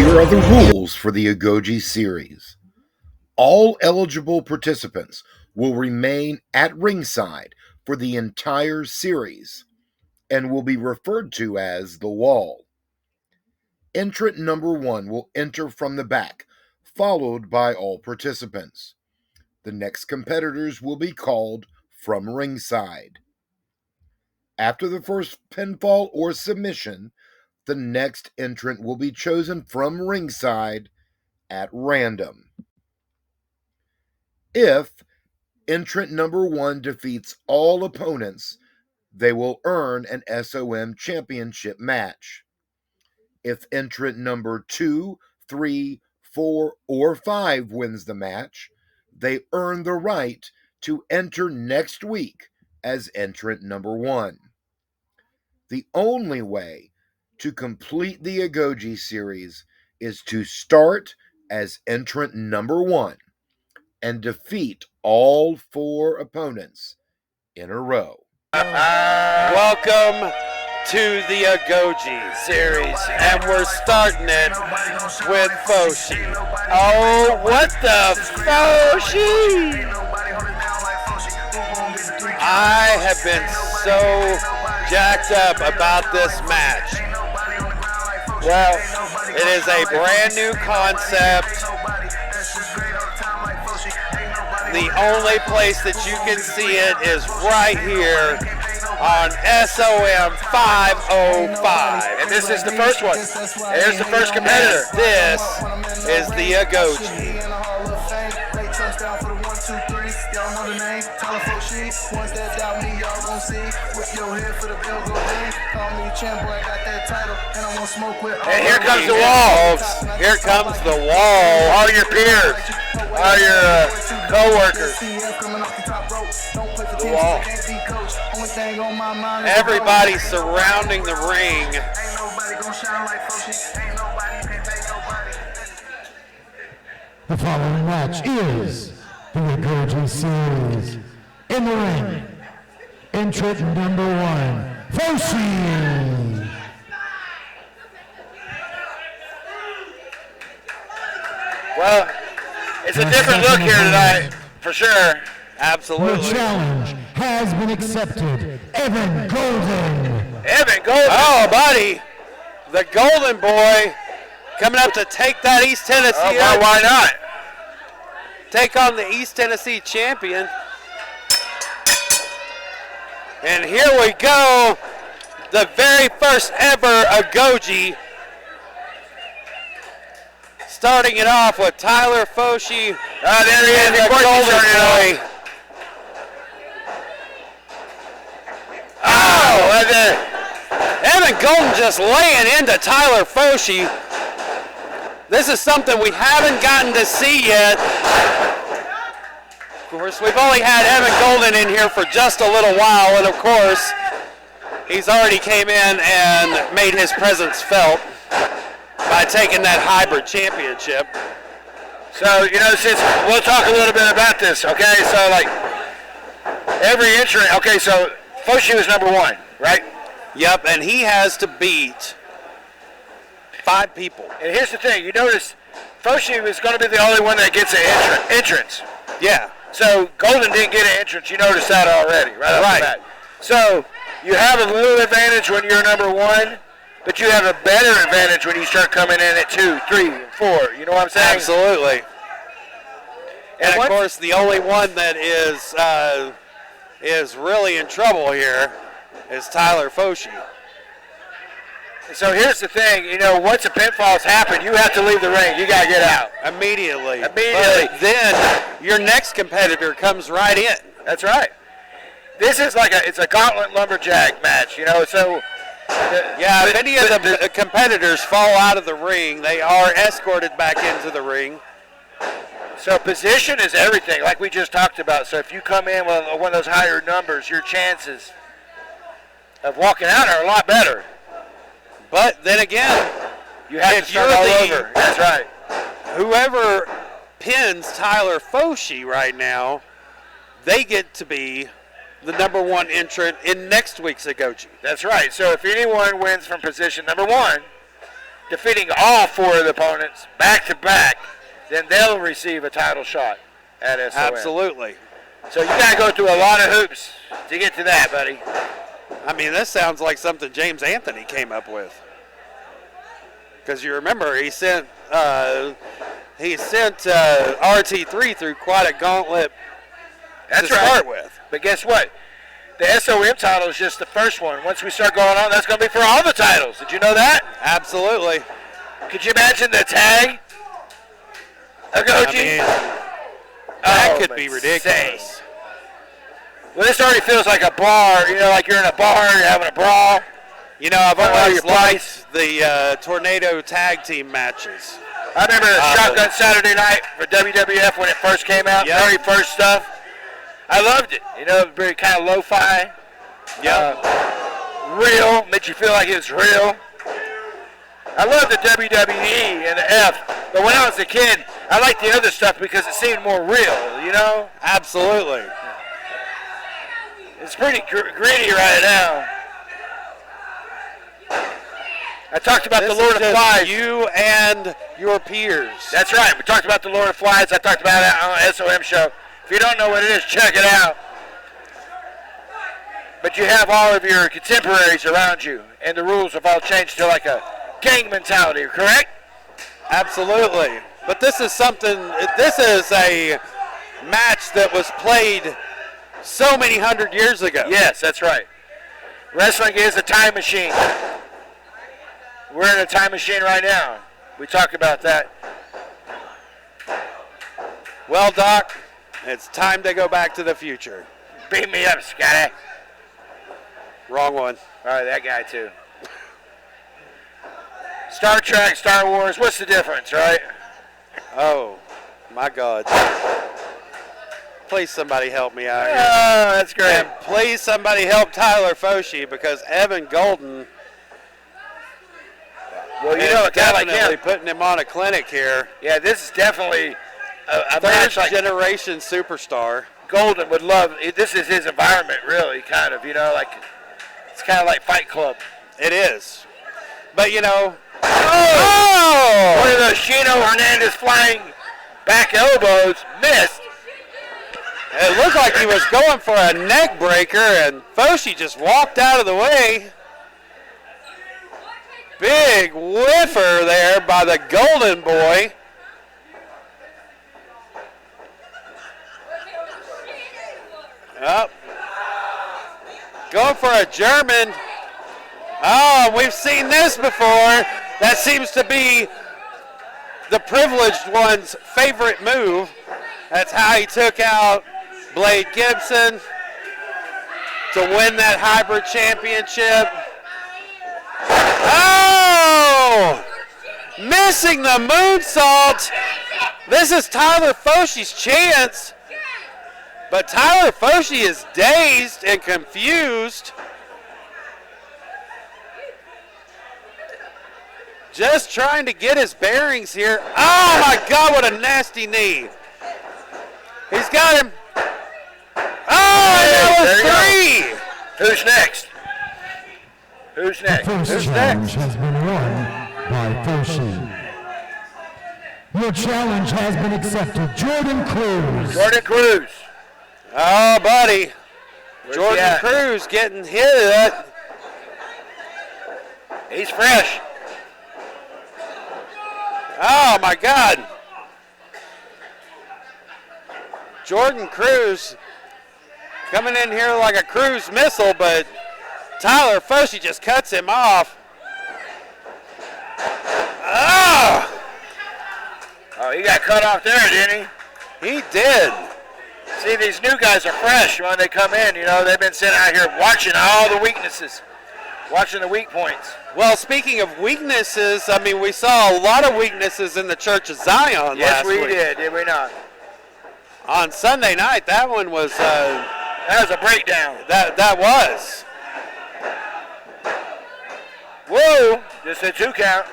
Here are the rules for the Agoge series. All eligible participants will remain at ringside for the entire series and will be referred to as the wall. Entrant number 1 will enter from the back, followed by all participants. The next competitors will be called from ringside. After the first pinfall or submission, the next entrant will be chosen from ringside at random. If entrant number 1 defeats all opponents, they will earn an SOM championship match. If entrant number 2, 3, 4, or 5 wins the match, they earn the right to enter next week as entrant number 1. The only way to complete the Agoge series is to start as entrant number 1 and defeat all 4 opponents in a row. Welcome to the Agoge series, and we're starting it with Foshi. Oh, what the Foshi! I have been so jacked up about this match. Well, it is a brand new concept. The only place that you can see it is right here on SOM 505. And this is the first one. Here's the first competitor. This is the Agoge. And here comes the wall. Here comes the wall. All your peers, all your co-workers. The wall. Everybody surrounding the ring. The following match is the Agoge series. In the ring, entrant number 1, Foshi. Well, it's a different look here tonight, for sure. Absolutely. The challenge has been accepted. Evan Golden. Evan Golden. Oh, buddy. The Golden Boy coming up to take that East Tennessee. Oh, well, why not? Take on the East Tennessee champion. And here we go. The very first ever Agoge. Starting it off with Tyler Foshi. There he is. The Golden Boy. Evan Golden just laying into Tyler Foshi. This is something we haven't gotten to see yet. Of course, we've only had Evan Golden in here for just a little while, and of course, he's already came in and made his presence felt by taking that hybrid championship. So, since we'll talk a little bit about this, okay? So, every entrant, okay, so Foshi was number 1, right? Yep, and he has to beat 5 people. And here's the thing, you notice Foshi was going to be the only one that gets an entrance. Yeah. So Golden didn't get an entrance. You noticed that already, right off the bat. So you have a little advantage when you're number 1, but you have a better advantage when you start coming in at 2, 3, and 4. You know what I'm saying? Absolutely. And of course, the only one that is really in trouble here is Tyler Foshi. So here's the thing, once a pinfall's happened, you have to leave the ring. You got to get out. Immediately. But then your next competitor comes right in. That's right. This is it's a gauntlet lumberjack match, so... if any of the competitors fall out of the ring, they are escorted back into the ring. So position is everything, like we just talked about. So if you come in with one of those higher numbers, your chances of walking out are a lot better. But then again, you have to start all over. That's right. Whoever pins Tyler Foshi right now, they get to be the number 1 entrant in next week's Agoge. That's right. So if anyone wins from position number 1, defeating all 4 of the opponents back to back, then they'll receive a title shot at SOM. Absolutely. So you got to go through a lot of hoops to get to that, buddy. I mean, this sounds like something James Anthony came up with. Because you remember, he sent RT3 through quite a gauntlet to start with. But guess what? The SOM title is just the first one. Once we start going on, that's going to be for all the titles. Did you know that? Absolutely. Could you imagine the tag? Agoge? I mean, that could be ridiculous. Well, this already feels like a bar. You know, like you're in a bar, you're having a brawl. You know, I've always liked the Tornado tag team matches. I remember Shotgun Saturday Night for WWF when it first came out, very first stuff. I loved it. You know, very kind of lo-fi. Real, made you feel like it was real. I love the WWE and the F, but when I was a kid, I liked the other stuff because it seemed more real, you know? Absolutely. It's pretty gritty right now. I talked about the Lord of Flies. You and your peers. That's right. We talked about the Lord of Flies. I talked about it on the SOM show. If you don't know what it is, check it out. But you have all of your contemporaries around you, and the rules have all changed to like a gang mentality, correct? Absolutely. But this is a match that was played so many hundred years ago. Yes, that's right. Wrestling is a time machine. We're in a time machine right now. We talk about that. Well, Doc, it's time to go back to the future. Beat me up, Scotty. Wrong one. All right, that guy too. Star Trek, Star Wars, what's the difference, right? Oh, my God. Please somebody help me out here. Oh, that's great. And please somebody help Tyler Foshi because Evan Golden well, you know, a guy like him, putting him on a clinic here. Yeah, this is definitely a third match like generation superstar. Golden would love. This is his environment, really, kind of. You know, like it's kind of like Fight Club. It is, but you know. Oh! One of those Chino Hernandez flying back elbows missed. It looked like he was going for a neck breaker, and Foshi just walked out of the way. Big whiffer there by the Golden Boy. Up. Going for a German. Oh, we've seen this before. That seems to be the privileged one's favorite move. That's how he took out Blade Gibson to win that hybrid championship. Oh! Missing the moonsault. This is Tyler Foshi's chance. But Tyler Foshi is dazed and confused. Just trying to get his bearings here. Oh my God, what a nasty knee. He's got him. Oh, that was 3. Who's next? Who's next? The first challenge has been won by Foshi. Your challenge has been accepted. Jordan Cruz. Jordan Cruz. Oh, buddy. Where's Jordan Cruz getting hit. He's fresh. Oh, my God. Jordan Cruz coming in here like a cruise missile, but Tyler Foshi just cuts him off. Oh, he got cut off there, didn't he? He did. See, these new guys are fresh when they come in. You know, they've been sitting out here watching all the weaknesses, watching the weak points. Well, speaking of weaknesses, I mean, we saw a lot of weaknesses in the Church of Zion last week. Yes, we did we not? On Sunday night, that one was... that was a breakdown. That was. Whoa, just a 2 count.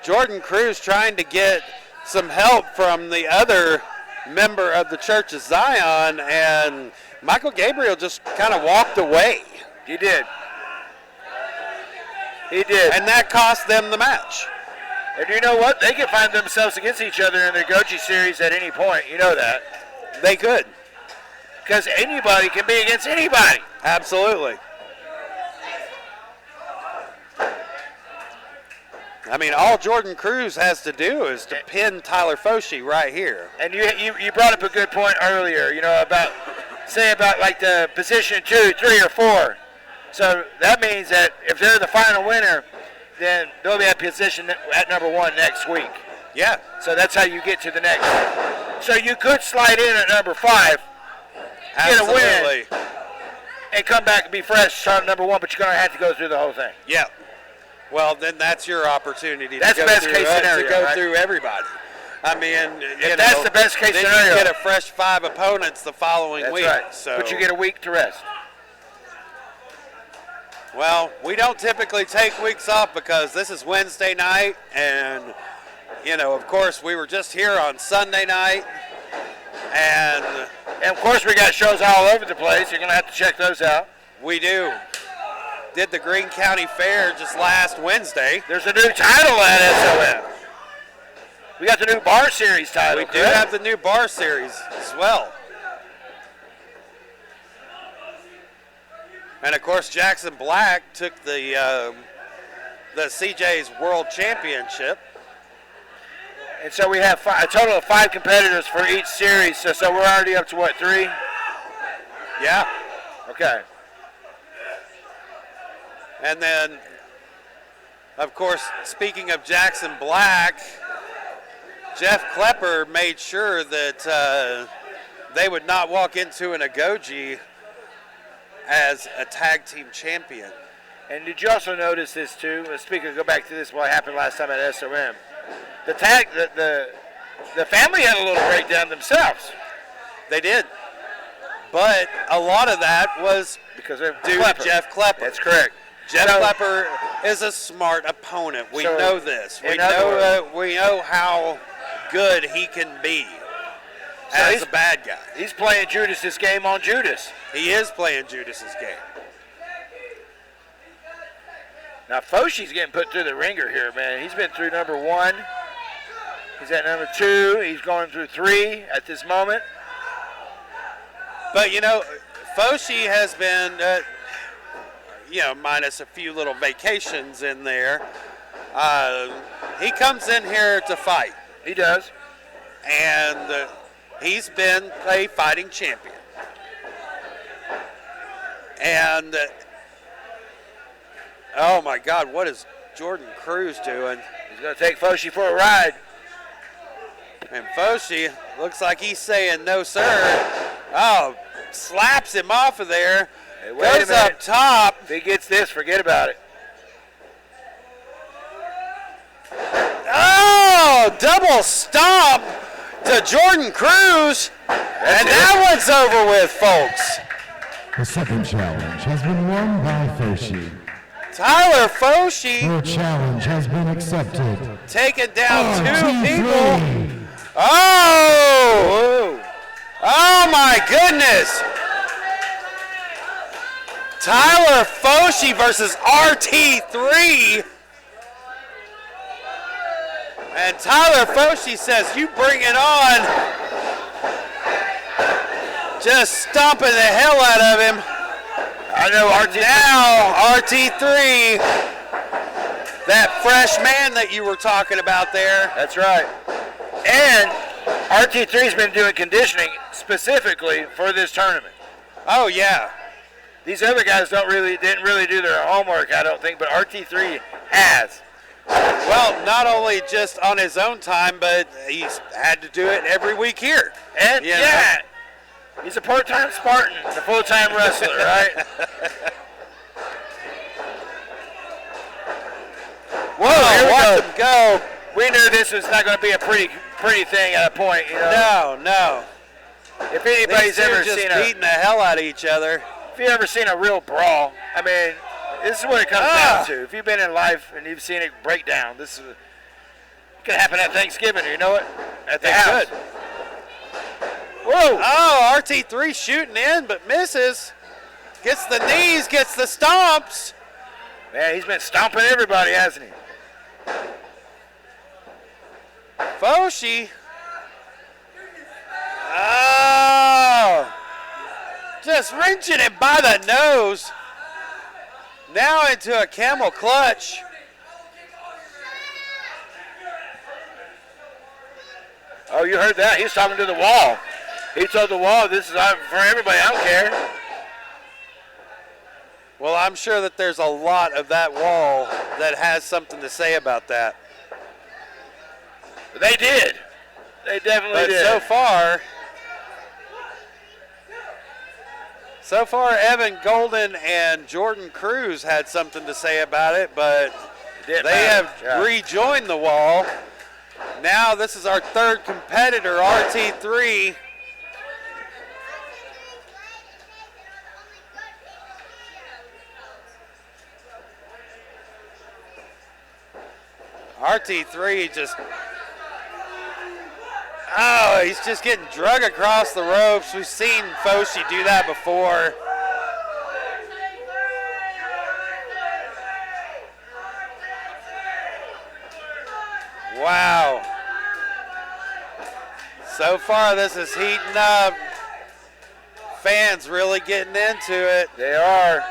Jordan Cruz trying to get some help from the other member of the Church of Zion, and Michael Gabriel just kind of walked away. He did. He did. And that cost them the match. And you know what? They can find themselves against each other in the Agoge series at any point. You know that. They could. Because anybody can be against anybody. Absolutely. I mean, all Jordan Cruz has to do is to pin Tyler Foshee right here. And you brought up a good point earlier, about like the position 2, 3, or 4. So that means that if they're the final winner, then they'll be at position at number 1 next week. Yeah. So that's how you get to the next. So you could slide in at number 5, Absolutely. get a win, and come back and be fresh, start at number 1, but you're going to have to go through the whole thing. Yeah. Well, then that's your opportunity that's to go, best through, case scenario, to go right? through everybody. I mean, if that's the best case then scenario, you get a fresh 5 opponents the following that's week. right. So. But you get a week to rest. Well, we don't typically take weeks off because this is Wednesday night, and of course, we were just here on Sunday night, and of course, we got shows all over the place. You're going to have to check those out. We do. Did the Greene County Fair just last Wednesday. There's a new title at SOM. We got the new Bar Series title. We do have the new Bar Series as well. And of course, Jackson Black took the CJ's World Championship. And so we have a total of 5 competitors for each series. So we're already up to what, 3? Yeah. Okay. And then, of course, speaking of Jackson Black, Jeff Klepper made sure that they would not walk into an Agoge as a tag team champion. And did you also notice this too? Speaking of, go back to this, what happened last time at SOM. The family had a little breakdown themselves. They did. But a lot of that was because of due to Jeff Klepper. That's correct. Jeff Klepper is a smart opponent. We know this. We know how good he can be as a bad guy. He's playing Judas's game on Judas. He is playing Judas's game. Now Foshee's getting put through the ringer here, man. He's been through number 1. He's at number 2. He's going through 3 at this moment. But Foshee has been, minus a few little vacations in there. He comes in here to fight. He does. And he's been a fighting champion. And, oh my God, what is Jordan Cruz doing? He's going to take Foshee for a ride. And Foshee looks like he's saying no, sir. Oh, slaps him off of there. Hey, goes up top. If he gets this, forget about it. Oh, double stomp to Jordan Cruz. And that one's over with, folks. The second challenge has been won by Foshee. Tyler Foshee. Your challenge has been accepted. Taking down 2 RT3. people. Oh! Oh my goodness! Tyler Foshee versus RT3. And Tyler Foshee says, you bring it on. Just stomping the hell out of him. I know Now RT3, that fresh man that you were talking about there. That's right. And RT3's been doing conditioning specifically for this tournament. Oh yeah. These other guys didn't really do their homework, I don't think, but RT3 has. Well, not only just on his own time, but he's had to do it every week here. And yeah, he's a part-time Spartan, a full-time wrestler, right? Whoa, watch him go. We knew this was not going to be a pretty thing at a point, No. If anybody's ever just seen beating the hell out of each other. If you've ever seen a real brawl, I mean, this is what it comes down to. If you've been in life and you've seen it break down, this is it could happen at Thanksgiving, you know it? At the house. Could. Whoa! Oh, RT3 shooting in, but misses. Gets the knees, gets the stomps. Man, he's been stomping everybody, hasn't he? Foshi. Oh. Just wrenching him by the nose. Now into a camel clutch. Oh, you heard that? He's talking to the wall. He told the wall, this is for everybody. I don't care. Well, I'm sure that there's a lot of that wall that has something to say about that. They did. They definitely did. So far, Evan Golden and Jordan Cruz had something to say about it, but they have rejoined the wall. Now this is our third competitor, RT3. RT3 just, he's just getting drug across the ropes. We've seen Foshi do that before. Wow. So far this is heating up. Fans really getting into it. They are.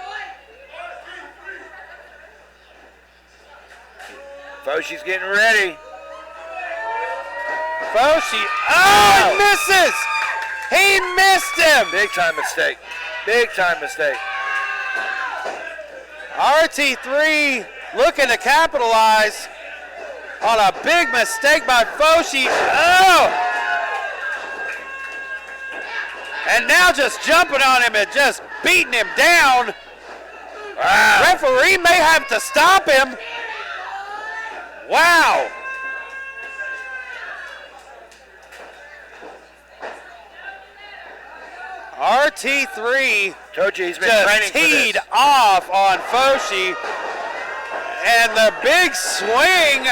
Foshi's getting ready. Foshi, he misses! He missed him! Big time mistake. Big time mistake. RT3 looking to capitalize on a big mistake by Foshi. Oh! And now just jumping on him and just beating him down. Wow. Referee may have to stop him. Wow. RT3 told you he's been just training teed for this. off on Foshi. And the big swing,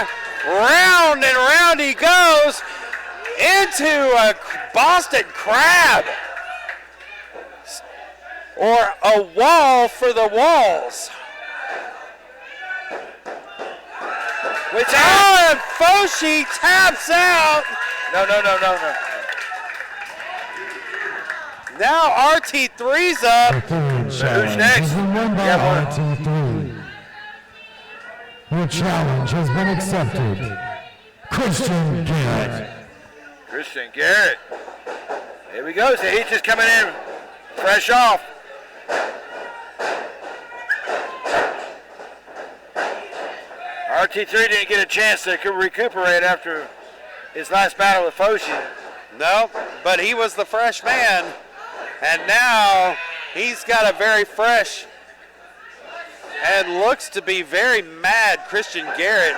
round and round he goes into a Boston Crab. Or a wall for the walls. And Foshi taps out. No. Now RT3's up. Who's next? RT3. Your challenge has been accepted. Christian Garrett. Christian Garrett. Here we go. So he's just coming in fresh off. RT3 didn't get a chance to recuperate after his last battle with Foshi. No, but he was the fresh man. And now he's got a very fresh and looks to be very mad Christian Garrett.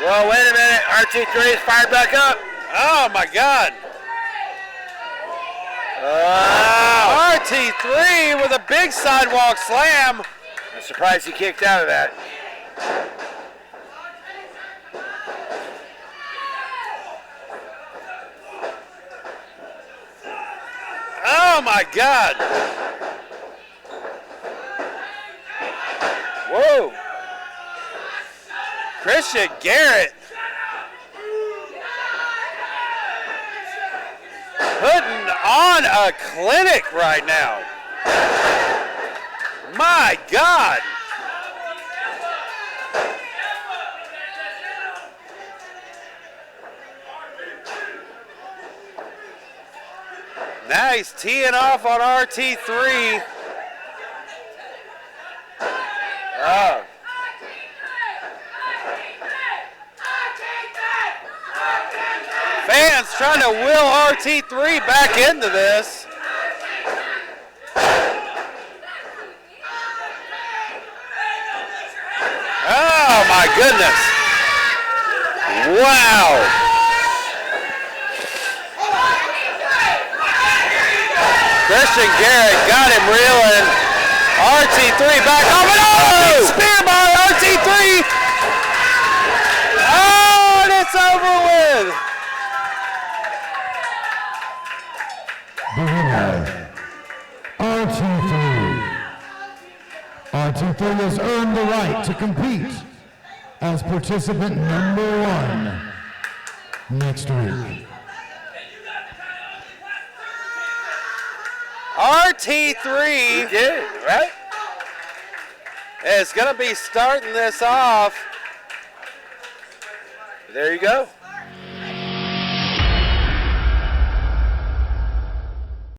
Well, wait a minute. RT3 is fired back up. Oh, my God. RT3 with a big sidewalk slam. I'm surprised he kicked out of that. Oh, my God. Whoa. Christian Garrett putting on a clinic right now. My God. Now he's teeing off on RT3. Oh. Fans trying to will RT3 back into this. Oh my goodness. Wow. Christian Garrett got him reeling. RT3 back off and oh! Spear by RT3. Oh, and it's over with. the winner, RT3. RT3 has earned the right to compete as participant number 1 next week. RT3 You did, right? is going to be starting this off. There you go.